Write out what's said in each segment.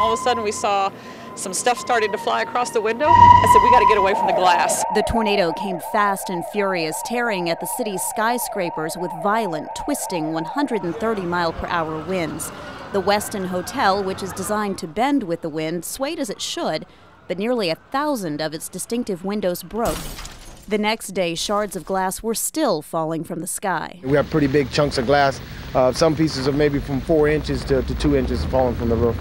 All of a sudden we saw some stuff started to fly across the window. I said, we got to get away from the glass. The tornado came fast and furious, tearing at the city's skyscrapers with violent, twisting 130-mile-per-hour winds. The Westin Hotel, which is designed to bend with the wind, swayed as it should, but nearly 1,000 of its distinctive windows broke. The next day, shards of glass were still falling from the sky. We have pretty big chunks of glass. Some pieces are maybe from 4 inches to 2 inches falling from the roof.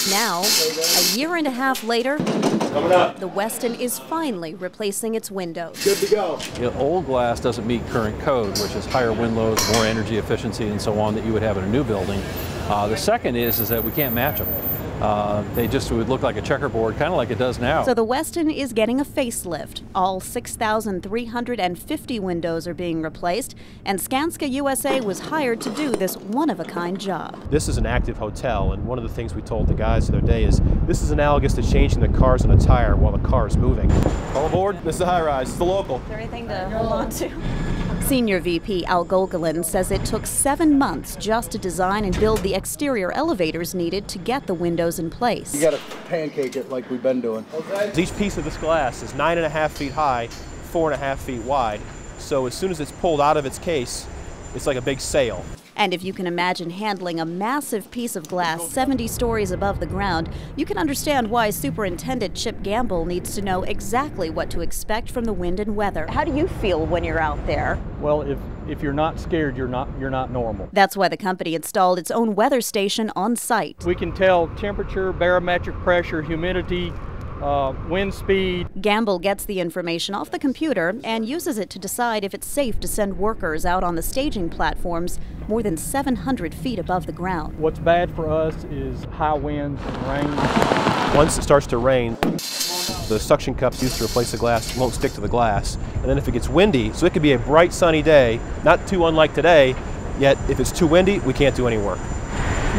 Now, a year and a half later, the Westin is finally replacing its windows. Good to go. Old glass doesn't meet current code, which is higher wind loads, more energy efficiency, and so on that you would have in a new building. The second is that we can't match them. They just would look like a checkerboard, kind of like it does now. So the Westin is getting a facelift. All 6,350 windows are being replaced, and Skanska USA was hired to do this one-of-a-kind job. This is an active hotel, and one of the things we told the guys the other day is this is analogous to changing the cars on a tire while the car is moving. All aboard. This is a high-rise. It's the local. Is there anything to hold on to? Senior VP Al Golgolan says it took 7 months just to design and build the exterior elevators needed to get the windows in place. You got to pancake it like we've been doing. Each piece of this glass is 9.5 feet high, 4.5 feet wide. So as soon as it's pulled out of its case, it's like a big sail. And if you can imagine handling a massive piece of glass 70 stories above the ground, you can understand why Superintendent Chip Gamble needs to know exactly what to expect from the wind and weather. How do you feel when you're out there? Well, if you're not scared, you're not normal. That's why the company installed its own weather station on site. We can tell temperature, barometric pressure, humidity, wind speed. Gamble gets the information off the computer and uses it to decide if it's safe to send workers out on the staging platforms more than 700 feet above the ground. What's bad for us is high winds and rain. Once it starts to rain, the suction cups used to replace the glass won't stick to the glass. And then if it gets windy, so it could be a bright sunny day, not too unlike today, yet if it's too windy, we can't do any work.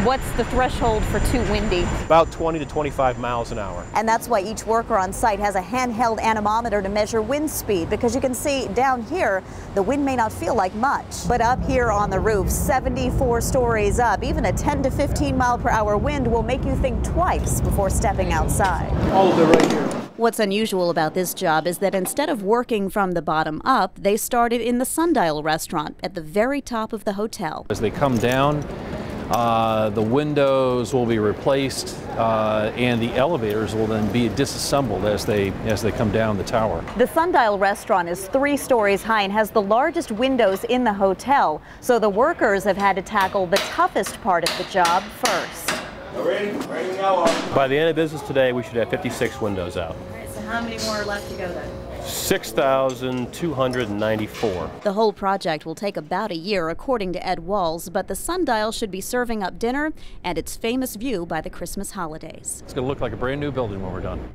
What's the threshold for too windy? About 20 to 25 miles an hour. And that's why each worker on site has a handheld anemometer to measure wind speed, because you can see down here, the wind may not feel like much. But up here on the roof, 74 stories up, even a 10 to 15 mile per hour wind will make you think twice before stepping outside. All of it right here. What's unusual about this job is that instead of working from the bottom up, they started in the Sundial restaurant at the very top of the hotel. As they come down, the windows will be replaced and the elevators will then be disassembled as they come down the tower. The Sundial restaurant is 3 stories high and has the largest windows in the hotel, so the workers have had to tackle the toughest part of the job first. By the end of business today, we should have 56 windows out. All right, so how many more are left to go then? 6,294. The whole project will take about a year, according to Ed Walls, but the Sundial should be serving up dinner and its famous view by the Christmas holidays. It's going to look like a brand new building when we're done.